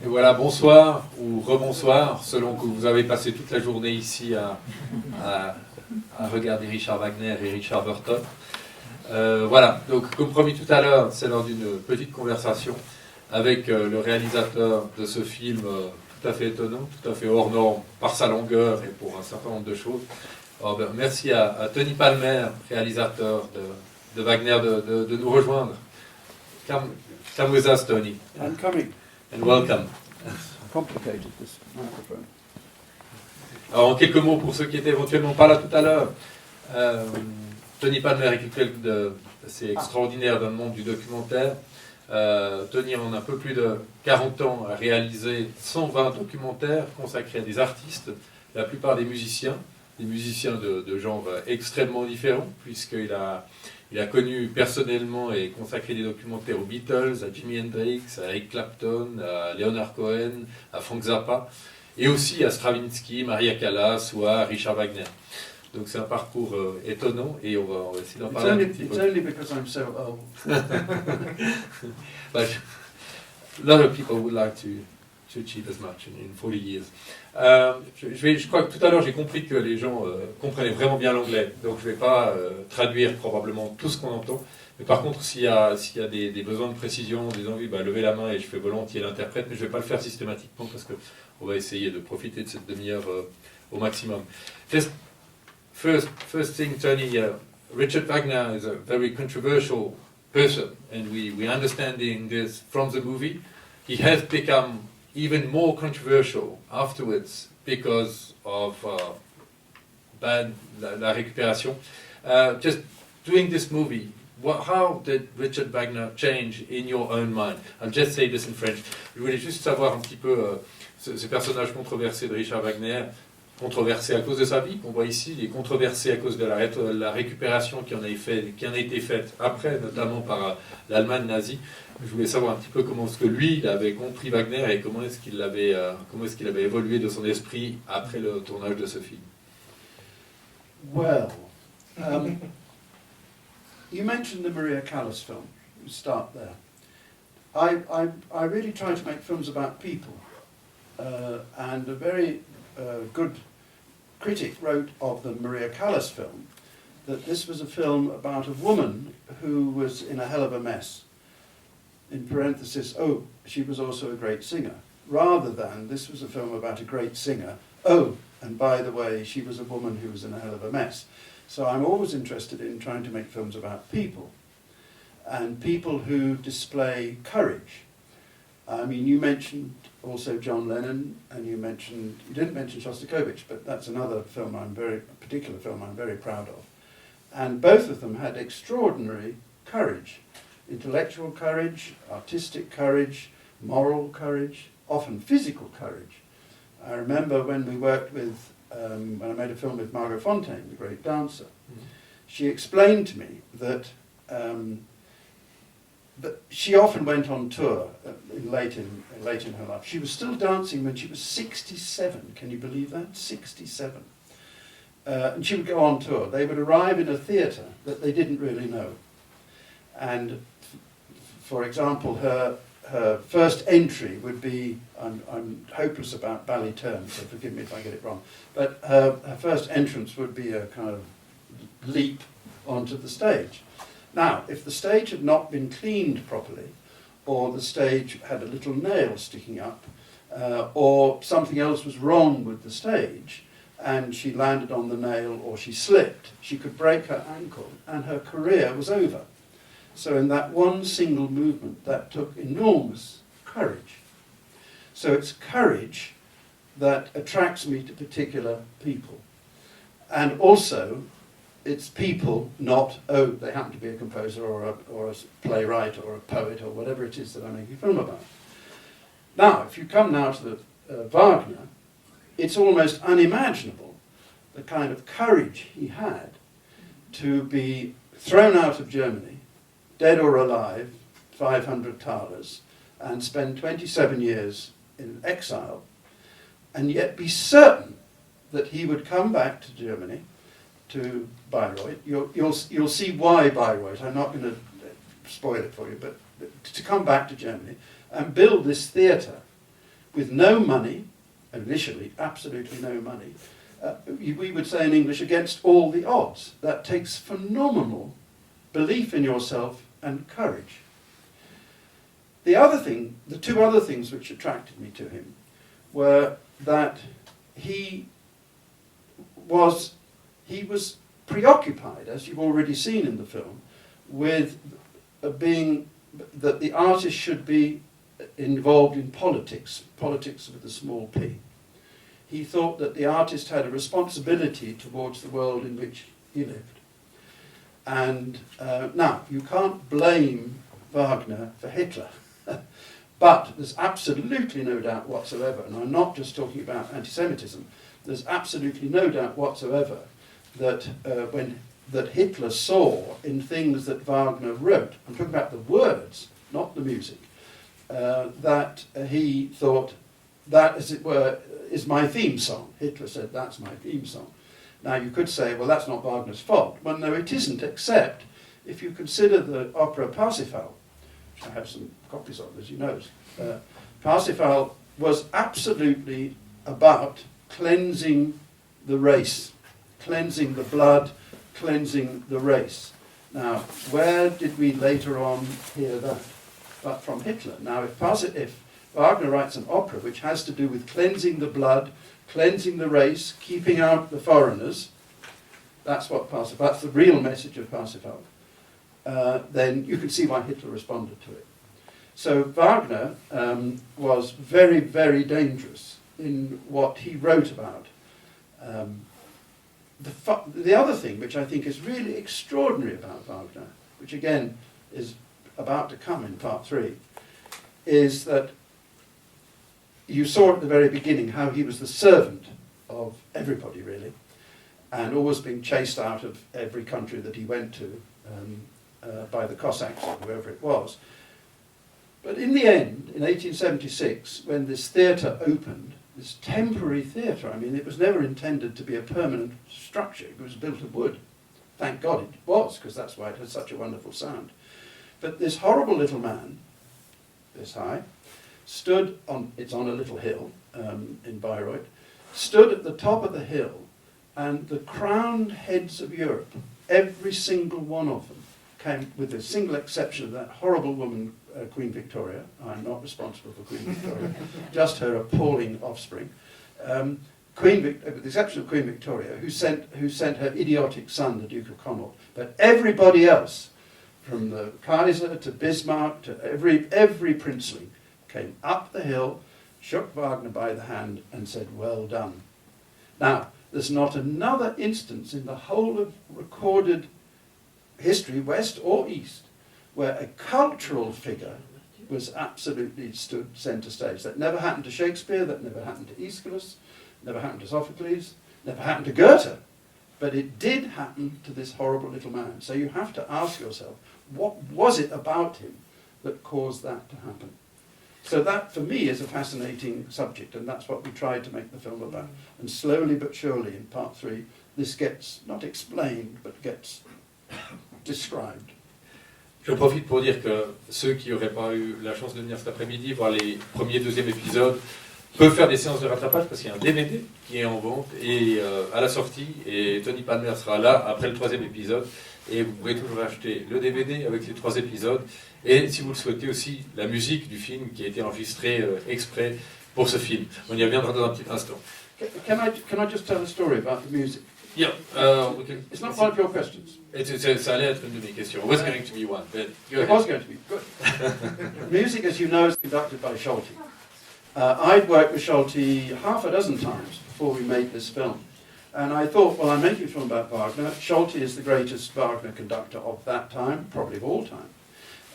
Et voilà, bonsoir ou rebonsoir, selon que vous avez passé toute la journée ici à regarder Richard Wagner et Richard Burton. Voilà, donc comme promis tout à l'heure, c'est lors d'une petite conversation avec le réalisateur de ce film tout à fait étonnant, tout à fait hors norme par sa longueur et pour un certain nombre de choses. Alors, ben, merci à Tony Palmer, réalisateur de Wagner, de nous rejoindre. Come with us, Tony. I'm coming. And welcome. Complicated, this microphone. Alors, en quelques mots, pour ceux qui étaient éventuellement pas là tout à l'heure, Tony Palmer est quelqu'un d'assez extraordinaire dans le monde du documentaire. Tony, en un peu plus de 40 ans, a réalisé 120 documentaires consacrés à des artistes, la plupart des musiciens de genres extrêmement différents, puisqu'il a connu personnellement et consacré des documentaires aux Beatles, à Jimi Hendrix, à Eric Clapton, à Leonard Cohen, à Frank Zappa, et aussi à Stravinsky, Maria Callas ou à Richard Wagner. Donc c'est un parcours étonnant et on va essayer d'en parler un petit peu. It's only because I'm so old. But a lot of people would like to achieve as much in 40 years. Je crois que tout à l'heure j'ai compris que les gens comprenaient vraiment bien l'anglais, donc je ne vais pas traduire probablement tout ce qu'on entend. Mais par contre, s'il y a des besoins de précision, des envies, levez la main et je fais volontiers l'interprète, mais je ne vais pas le faire systématiquement parce qu'on va essayer de profiter de cette demi-heure au maximum. Just first thing, Tony, Richard Wagner is a very controversial person, and we understanding this from the movie. He has become even more controversial afterwards because of la récupération. Just doing this movie, how did Richard Wagner change in your own mind? I'll just say this in French. Je voulais juste savoir un petit peu ce personnage controversé de Richard Wagner, controversé à cause de sa vie, qu'on voit ici, il est controversé à cause de la récupération qui en a été faite après, notamment par l'Allemagne nazie. Je voulais savoir un petit peu comment est-ce que lui il avait compris Wagner et comment est-ce qu'il avait évolué de son esprit après le tournage de ce film. Well, you mentioned the Maria Callas film. We start there. I really try to make films about people, and a very good critic wrote of the Maria Callas film that this was a film about a woman who was in a hell of a mess. In parenthesis, oh, she was also a great singer, rather than this was a film about a great singer, oh, and by the way, she was a woman who was in a hell of a mess. So I'm always interested in trying to make films about people, and people who display courage. I mean, you mentioned also John Lennon, and you didn't mention Shostakovich, but that's another film particular film I'm very proud of. And both of them had extraordinary courage. Intellectual courage, artistic courage, moral courage, often physical courage. I remember when we worked with, when I made a film with Margot Fonteyn, the great dancer, she explained to me that she often went on tour late in her life. She was still dancing when she was 67, can you believe that? 67. And she would go on tour. They would arrive in a theatre that they didn't really know. And for example, her first entry would be, I'm hopeless about ballet terms, so forgive me if I get it wrong, but her first entrance would be a kind of leap onto the stage. Now, if the stage had not been cleaned properly, or the stage had a little nail sticking up, or something else was wrong with the stage, and she landed on the nail or she slipped, she could break her ankle and her career was over. So in that one single movement, that took enormous courage. So it's courage that attracts me to particular people. And also, it's people, not, oh, they happen to be a composer or a playwright or a poet or whatever it is that I'm making a film about. Now, if you come now to the Wagner, it's almost unimaginable the kind of courage he had to be thrown out of Germany, dead or alive, 500 thalers, and spend 27 years in exile, and yet be certain that he would come back to Germany, to Bayreuth. You'll see why Bayreuth. I'm not going to spoil it for you, but to come back to Germany and build this theatre with no money, initially absolutely no money, we would say in English, against all the odds. That takes phenomenal belief in yourself and courage. The two other things which attracted me to him were that he was preoccupied, as you've already seen in the film, with that the artist should be involved in politics with a small p. He thought that the artist had a responsibility towards the world in which he lived. And now, you can't blame Wagner for Hitler, but there's absolutely no doubt whatsoever, and I'm not just talking about anti-Semitism, there's absolutely no doubt whatsoever that that Hitler saw in things that Wagner wrote, I'm talking about the words, not the music, that he thought that, as it were, is my theme song. Hitler said, that's my theme song. Now you could say, well, that's not Wagner's fault. Well, no, it isn't, except if you consider the opera Parsifal, which I have some copies of, as you know. Parsifal was absolutely about cleansing the race, cleansing the blood, cleansing the race. Now, where did we later on hear that? But from Hitler. Now, if Wagner writes an opera which has to do with cleansing the blood, cleansing the race, keeping out the foreigners, that's the real message of Parsifal, then you can see why Hitler responded to it. So Wagner was very, very dangerous in what he wrote about. The other thing which I think is really extraordinary about Wagner, which again is about to come in part 3, is that you saw at the very beginning how he was the servant of everybody, really, and always being chased out of every country that he went to by the Cossacks or whoever it was. But in the end, in 1876, when this theatre opened, this temporary theatre, I mean, it was never intended to be a permanent structure. It was built of wood. Thank God it was, because that's why it had such a wonderful sound. But this horrible little man, this high, stood on, it's on a little hill in Bayreuth, stood at the top of the hill, and the crowned heads of Europe, every single one of them, came, with the single exception of that horrible woman, Queen Victoria. I'm not responsible for Queen Victoria, just her appalling offspring. With the exception of Queen Victoria, who sent her idiotic son, the Duke of Connaught, but everybody else, from the Kaiser to Bismarck to every princeling, came up the hill, shook Wagner by the hand, and said, "Well done." Now, there's not another instance in the whole of recorded history, West or East, where a cultural figure was absolutely stood centre stage. That never happened to Shakespeare, that never happened to Aeschylus, never happened to Sophocles, never happened to Goethe, but it did happen to this horrible little man. So you have to ask yourself, what was it about him that caused that to happen? So that, for me, is a fascinating subject, and that's what we tried to make the film about. And slowly but surely, in part 3, this gets, not explained, but gets described. Je profite pour dire que ceux qui n'auraient pas eu la chance de venir cet après-midi voir les premiers, deuxième épisodes peuvent faire des séances de rattrapage parce qu'il y a un DVD qui est en vente et à la sortie, et Tony Palmer sera là après le 3e épisode, et vous pourrez toujours acheter le DVD avec les 3 épisodes, et si vous le souhaitez aussi, la musique du film qui a été enregistrée exprès pour ce film. On y reviendra dans un petit instant. Can I just tell a story about the music? Yeah, It's not one of your questions. Ça allait être une de mes questions. It was going to be one, but go It ahead. was going to be, good. Music, as you know, is conducted by Schulte. I'd worked with Schulte half a dozen times before we made this film. And I thought, well, I'm making a film about Wagner. Schulte is the greatest Wagner conductor of that time, probably of all time,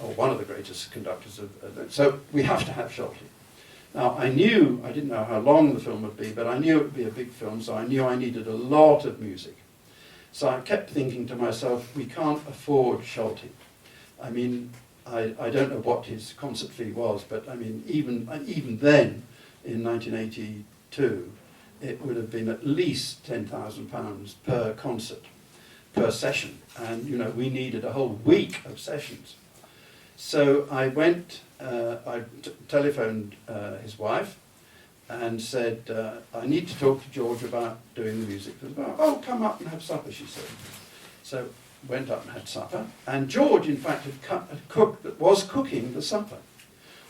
or one of the greatest conductors of so we have to have Schulte. Now, I didn't know how long the film would be, but I knew it would be a big film, so I knew I needed a lot of music. So I kept thinking to myself, we can't afford Schulte. I mean, I don't know what his concert fee was, but I mean, even then, in 1982, it would have been at least £10,000 per concert, per session. And, you know, we needed a whole week of sessions. So I went, I telephoned his wife, and said, I need to talk to George about doing the music for the bar. Oh, come up and have supper, she said. So went up and had supper, and George, in fact, was cooking the supper.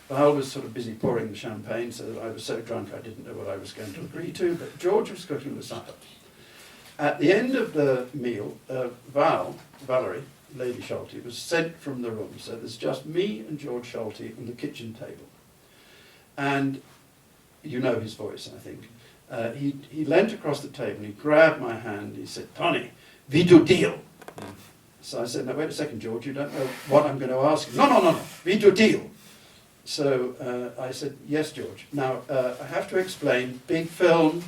Val was sort of busy pouring the champagne, so that I was so drunk I didn't know what I was going to agree to, but George was cooking the supper. At the end of the meal, Valerie, Lady Schulte, was sent from the room, so there's just me and George Schulte on the kitchen table. And you know his voice, I think. He leant across the table, he grabbed my hand, he said, Tony, wie du deal? So I said, no, wait a second, George, you don't know what I'm going to ask you. No, wie du deal? So I said, yes, George. Now, I have to explain, big film,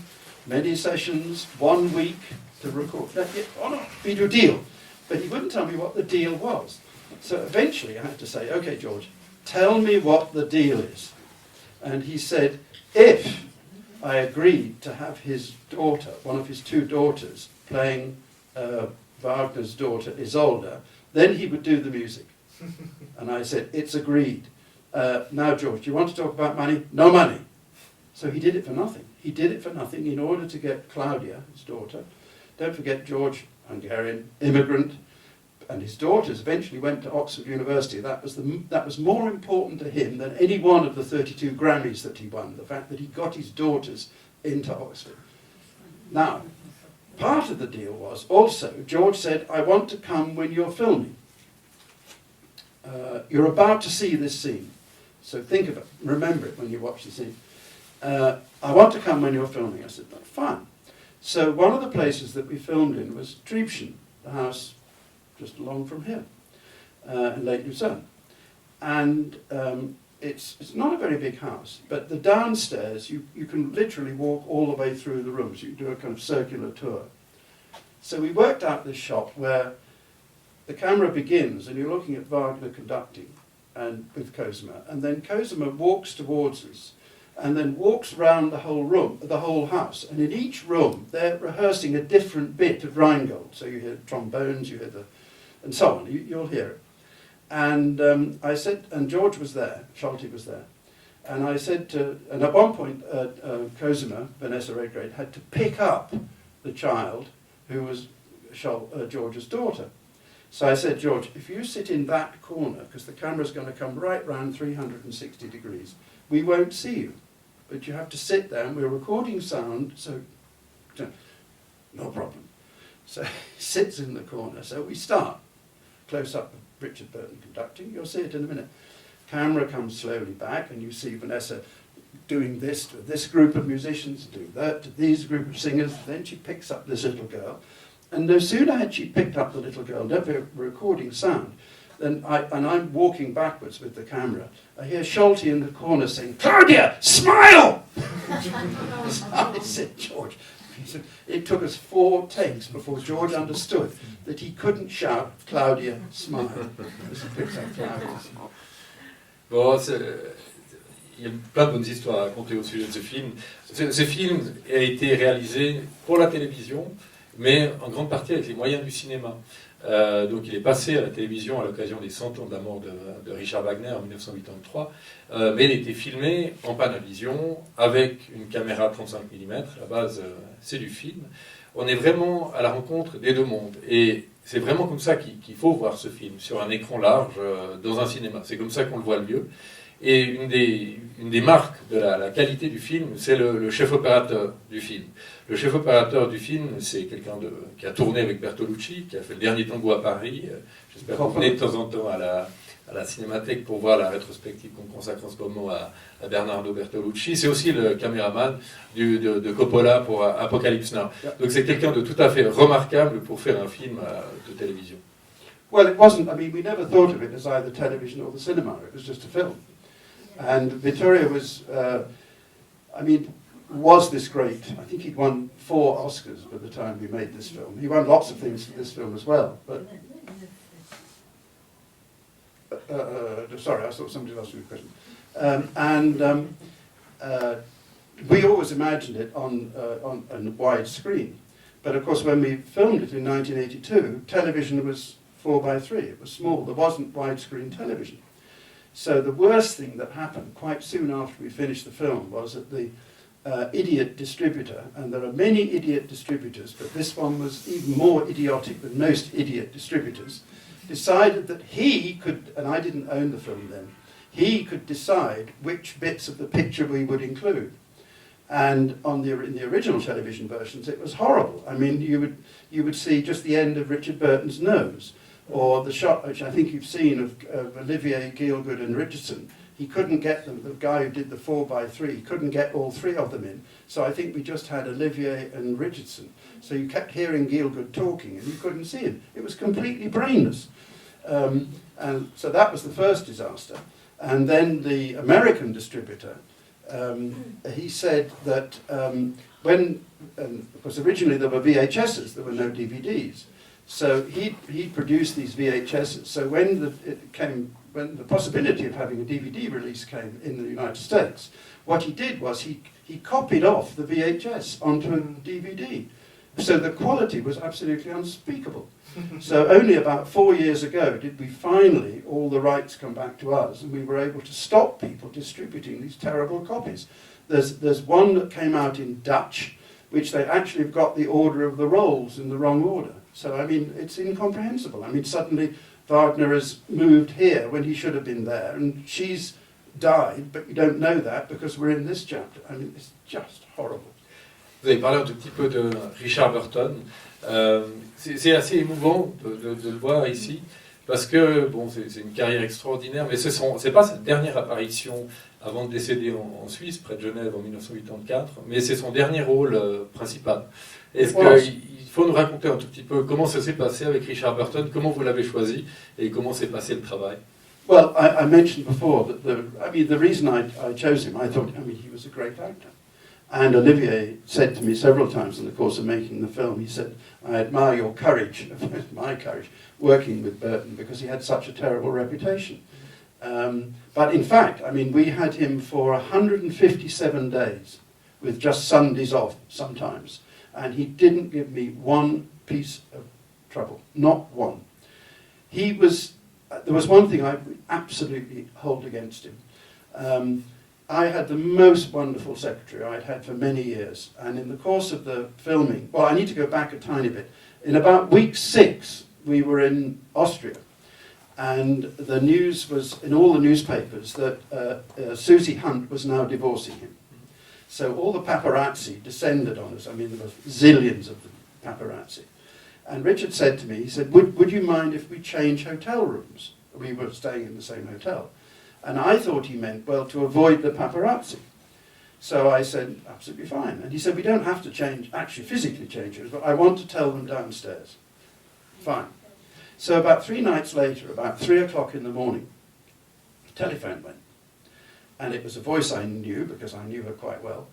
many sessions, 1 week to record. Oh no, wie du deal? But he wouldn't tell me what the deal was. So eventually I had to say, okay, George, tell me what the deal is. And he said, if I agreed to have his daughter, one of his two daughters, playing Wagner's daughter Isolde, then he would do the music. And I said, it's agreed. Now, George, do you want to talk about money? No money. So he did it for nothing. He did it for nothing in order to get Claudia, his daughter. Don't forget George, Hungarian, immigrant, and his daughters eventually went to Oxford University. That was more important to him than any one of the 32 Grammys that he won, the fact that he got his daughters into Oxford. Now, part of the deal was also, George said, I want to come when you're filming. You're about to see this scene, so think of it, remember it when you watch the scene. I want to come when you're filming. I said, fine. So one of the places that we filmed in was Triebschen, the house just along from here, in Lake Lucerne. And it's not a very big house, but the downstairs, you can literally walk all the way through the rooms. You can do a kind of circular tour. So we worked out this shot where the camera begins and you're looking at Wagner conducting and with Cosima, and then Cosima walks towards us and then walks round the whole room, the whole house, and in each room they're rehearsing a different bit of Rheingold. So you hear trombones, you hear and so on, you'll hear it. And I said, and George was there, Schulte was there, and I said and at one point Cosima, Vanessa Redgrave, had to pick up the child who was George's daughter. So I said, George, if you sit in that corner, because the camera's going to come right round 360 degrees, we won't see you. But you have to sit there, and we're recording sound, so no problem. So he sits in the corner. So we start. Close up of Richard Burton conducting. You'll see it in a minute. Camera comes slowly back, and you see Vanessa doing this to this group of musicians, do that to these group of singers. Then she picks up this little girl. And no sooner had she picked up the little girl, we're recording sound, then I'm walking backwards with the camera. I hear Schulte in the corner saying, Claudia, smile! So I said, George, he said, it took us 4 takes before George understood that he couldn't shout, Claudia, smile. As he picks up Claudia. Bon, il y a plein de bonnes histoires à raconter au sujet de ce film. Ce film a été réalisé pour la télévision, mais en grande partie avec les moyens du cinéma. Donc il est passé à la télévision à l'occasion des 100 ans de la mort de Richard Wagner en 1983, mais il a été filmé en Panavision avec une caméra 35 mm, à la base c'est du film. On est vraiment à la rencontre des deux mondes, et c'est vraiment comme ça qu'il faut voir ce film, sur un écran large, dans un cinéma. C'est comme ça qu'on le voit le mieux. Et une des marques de la qualité du film, c'est le chef opérateur du film. Le chef opérateur du film, c'est quelqu'un qui a tourné avec Bertolucci, qui a fait le dernier tango à Paris. J'espère que vous venez de temps en temps à la Cinémathèque pour voir la rétrospective qu'on consacre en ce moment à Bernardo Bertolucci. C'est aussi le caméraman de Coppola pour Apocalypse Now. Donc c'est quelqu'un de tout à fait remarquable pour faire un film de télévision. Well, it wasn't, I mean, we never thought of it as either television or the cinema. It was just a film. And Vittorio was, was this great. I think he'd won 4 Oscars by the time we made this film. He won lots of things for this film as well. But sorry, I thought somebody asked me a question. We always imagined it on a wide screen. But of course, when we filmed it in 1982, television was 4:3. It was small. There wasn't widescreen television. So the worst thing that happened quite soon after we finished the film was that the idiot distributor, and there are many idiot distributors, but this one was even more idiotic than most idiot distributors, decided that he could, and I didn't own the film then, he could decide which bits of the picture we would include. And in the original television versions, it was horrible. I mean, you would see just the end of Richard Burton's nose, or the shot, which I think you've seen, of Olivier, Gielgud and Richardson. He couldn't get them, the guy who did the 4x3, he couldn't get all three of them in. So I think we just had Olivier and Richardson. So you kept hearing Gielgud talking and you couldn't see him. It was completely brainless. And so that was the first disaster. And then the American distributor, he said that because originally there were VHSs, there were no DVDs. So he produced these VHSs. So when the possibility of having a DVD release came in the United States, what he did was he copied off the VHS onto a DVD. So the quality was absolutely unspeakable. So only about 4 years ago did we finally, all the rights come back to us, and we were able to stop people distributing these terrible copies. There's one that came out in Dutch, which they actually have got the order of the rolls in the wrong order. So, I mean, it's incomprehensible. I mean, suddenly Wagner has moved here when he should have been there, and she's died, but we don't know that because we're in this chapter. I mean, it's just horrible. Vous avez parlé un tout petit peu de Richard Burton. C'est assez émouvant de le voir ici, parce que bon, c'est une carrière extraordinaire, mais c'est pas sa dernière apparition avant de décéder en Suisse, près de Genève, en 1984, mais c'est son dernier rôle principal. Est-ce qu'il faut nous raconter un tout petit peu comment ça s'est passé avec Richard Burton, comment vous l'avez choisi et comment s'est passé le travail? Well, I mentioned before that the reason I chose him, I thought, he was a great actor. And Olivier said to me several times in the course of making the film, he said, I admire your courage, my courage, working with Burton because he had such a terrible reputation. But in fact, we had him for 157 days with just Sundays off sometimes. And he didn't give me one piece of trouble, not one. There was one thing I absolutely hold against him. I had the most wonderful secretary I'd had for many years, and in the course of the filming, well, I need to go back a tiny bit. In about week 6, we were in Austria, and the news was in all the newspapers that Susie Hunt was now divorcing him. So all the paparazzi descended on us. There were zillions of the paparazzi. And Richard said to me, he said, would you mind if we change hotel rooms? We were staying in the same hotel. And I thought he meant, well, to avoid the paparazzi. So I said, absolutely fine. And he said, we don't have to actually physically change it, but I want to tell them downstairs. Fine. So about 3 nights later, about 3 o'clock in the morning, the telephone went. And it was a voice I knew, because I knew her quite well.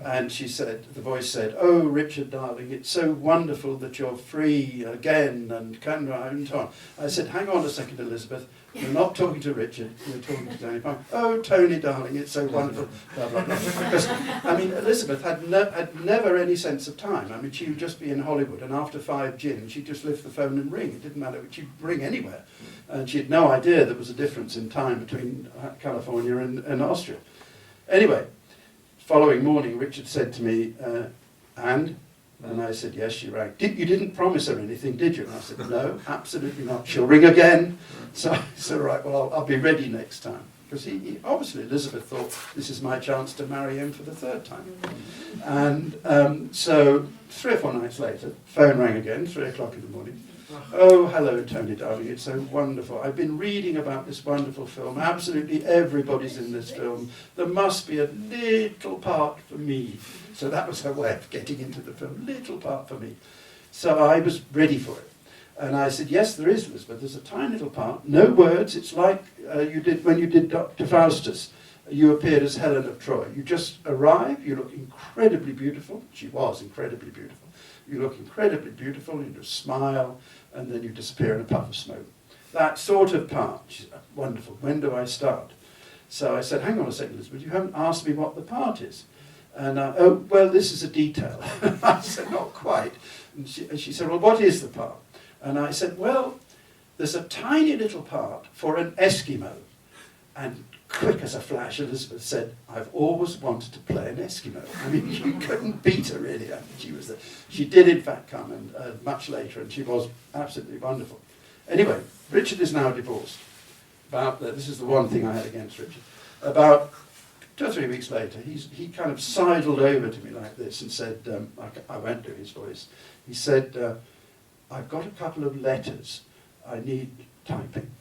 And the voice said, oh, Richard, darling, it's so wonderful that you're free again, and can and so on. I said, hang on a second, Elizabeth. You're not talking to Richard, you're talking to Tony Palmer. Oh, Tony, darling, it's so wonderful, blah, blah, blah. Because, Elizabeth had never any sense of time. She would just be in Hollywood, and after 5 gin, she'd just lift the phone and ring. It didn't matter, she'd ring anywhere. And she had no idea there was a difference in time between California and Austria. Anyway, following morning, Richard said to me, and I said, yes, she rang. You didn't promise her anything, did you? And I said, no, absolutely not. She'll ring again. So I said, right, well, I'll be ready next time. Because he obviously, Elizabeth thought, this is my chance to marry him for the 3rd time. And so 3 or 4 nights later, phone rang again, 3 o'clock in the morning. Oh, hello, Tony, darling, it's so wonderful. I've been reading about this wonderful film. Absolutely everybody's in this film. There must be a little part for me. So that was her way of getting into the film, little part for me. So I was ready for it. And I said, yes, there is, Elizabeth. There's a tiny little part, no words. It's like you did when you did Dr. Faustus. You appeared as Helen of Troy. You just arrive, you look incredibly beautiful. She was incredibly beautiful. You look incredibly beautiful, you just smile, and then you disappear in a puff of smoke. That sort of part. She said, wonderful, when do I start? So I said, hang on a second, Elizabeth, you haven't asked me what the part is. And, oh, well, this is a detail. I said, not quite. And she said, well, what is the part? And I said, well, there's a tiny little part for an Eskimo. And quick as a flash, Elizabeth said, "I've always wanted to play an Eskimo." I mean, you couldn't beat her, really. I mean, she did, in fact, come and much later, and she was absolutely wonderful. Anyway, Richard is now divorced. This is the one thing I had against Richard. About 2 or 3 weeks later, he kind of sidled over to me like this and said, I won't do his voice. He said, "I've got a couple of letters I need typing.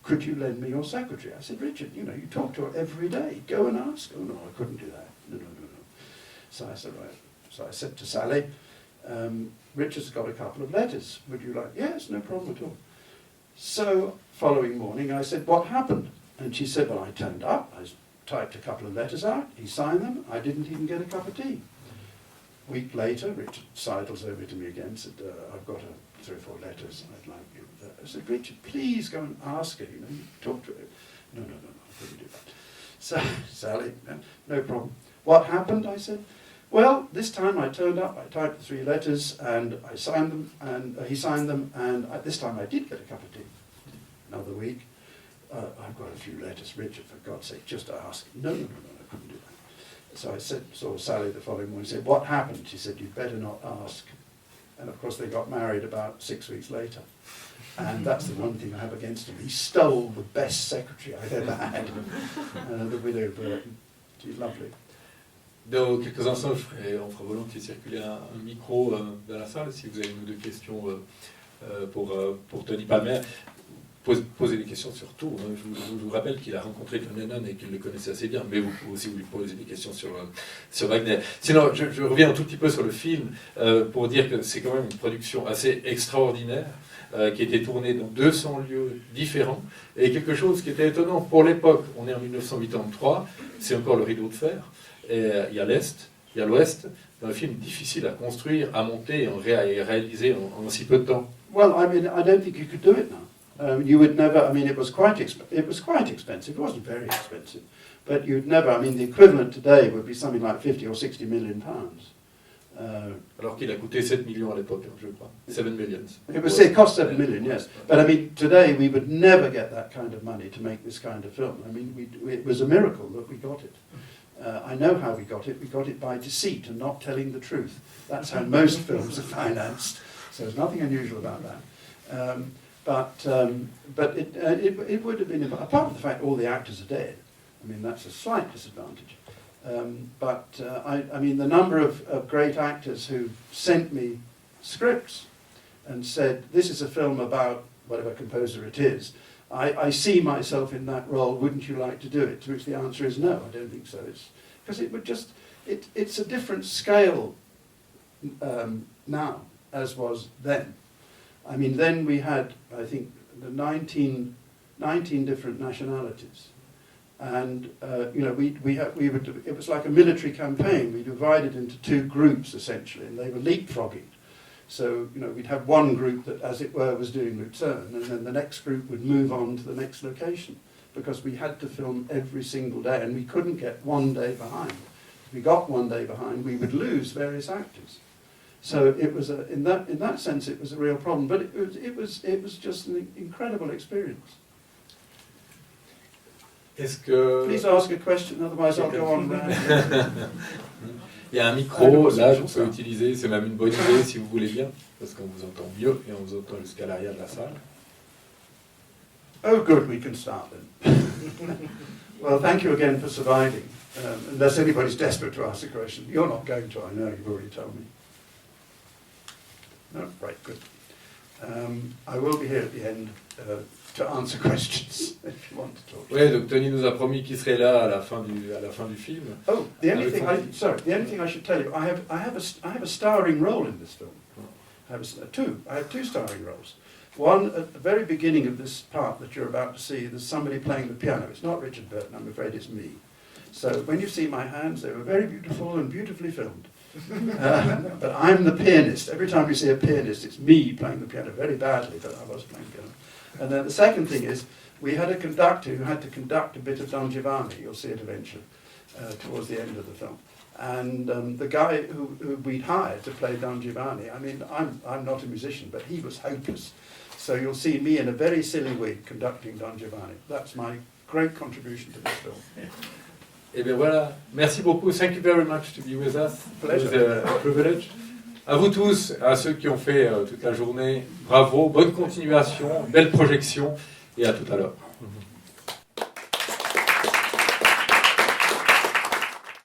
Could you lend me your secretary?" I said, "Richard, you talk to her every day. Go and ask." "Oh, no, I couldn't do that. No. So I said, right. So I said to Sally, "Richard's got a couple of letters. Would you like?" "Yes, no problem at all." So following morning, I said, "What happened?" And she said, "Well, I turned up. I typed a couple of letters out. He signed them. I didn't even get a cup of tea." A week later, Richard sidles over to me again and said, "I've got 3 or 4 letters. I'd like you." I said, "Richard, please go and ask her. You talk to her." No, I couldn't do that. So, Sally, no problem. "What happened?" I said. "Well, this time I turned up, I typed the 3 letters, and I signed them, and he signed them, and this time I did get a cup of tea." Another week, "I've got a few letters. Richard, for God's sake, just ask." No, I couldn't do that. So I saw Sally the following morning and said, "What happened?" She said, "You'd better not ask." And of course they got married about 6 weeks later. And that's the one thing I have against him. He stole the best secretary I've ever had, the widow Burton. She's lovely. Dans quelques instants, on fera volontiers circuler un micro dans la salle si vous avez une ou 2 questions pour Tony Palmer. Posez des questions sur tout. Hein. Je vous rappelle qu'il a rencontré John Lennon et qu'il le connaissait assez bien, mais vous pouvez aussi lui poser des questions sur Wagner. Sinon, je reviens un tout petit peu sur le film pour dire que c'est quand même une production assez extraordinaire qui a été tournée dans 200 lieux différents et quelque chose qui était étonnant pour l'époque. On est en 1983, c'est encore le rideau de fer. Et il y a l'Est, il y a l'Ouest. C'est un film difficile à construire, à monter et réaliser en si peu de temps. Well, I mean, I don't think you could do it now. You would never. I mean, it was quite expensive. It wasn't very expensive, but you'd never. I mean, the equivalent today would be something like 50 or 60 million pounds. Alors qu'il a coûté 7 millions à l'époque, je crois. 7 millions. It cost 7 million, yes. But I mean, today we would never get that kind of money to make this kind of film. I mean, it was a miracle that we got it. I know how we got it. We got it by deceit and not telling the truth. That's how most films are financed. So there's nothing unusual about that. But it would have been, apart from the fact all the actors are dead, I mean, that's a slight disadvantage. I mean, the number of great actors who sent me scripts and said, "This is a film about whatever composer it is. I see myself in that role. Wouldn't you like to do it?" To which the answer is no, I don't think so. Because it would just, it's a different scale now as was then. I mean, then we had, I think, the 19 different nationalities. And, it was like a military campaign. We divided into 2 groups, essentially, and they were leapfrogging. So, we'd have one group that, as it were, was doing Lucerne, and then the next group would move on to the next location, because we had to film every single day, and we couldn't get one day behind. If we got one day behind, we would lose various actors. So it was in that sense, it was a real problem. But it was just an incredible experience. Please ask a question, otherwise I'll go on. Il y a un micro, là, je peux utiliser, c'est même une bonne idée si vous voulez bien, parce qu'on vous entend mieux et on vous entend jusqu'à l'arrière de la salle. Oh, good, we can start then. Well, thank you again for surviving. Unless anybody's desperate to ask a question. You're not going to, I know, you've already told me. No? Right, good. I will be here at the end to answer questions if you want to talk. Oui, donc Tony nous a promis qu'il serait là à la fin du film. Oh, the only thing I should tell you, I have a starring role in this film. I have 2 starring roles. One at the very beginning of this part that you're about to see, there's somebody playing the piano. It's not Richard Burton, I'm afraid it's me. So when you see my hands, they were very beautiful and beautifully filmed. But I'm the pianist. Every time you see a pianist, it's me playing the piano, very badly, but I was playing piano. And then the second thing is, we had a conductor who had to conduct a bit of Don Giovanni, you'll see it eventually, towards the end of the film. And the guy who we'd hired to play Don Giovanni, I mean, I'm not a musician, but he was hopeless. So you'll see me in a very silly wig conducting Don Giovanni. That's my great contribution to this film. Et bien voilà, merci beaucoup. Thank you very much to be with us. Pleasure. It was a privilege. À vous tous, à ceux qui ont fait toute la journée, bravo, bonne continuation, belle projection et à tout à l'heure.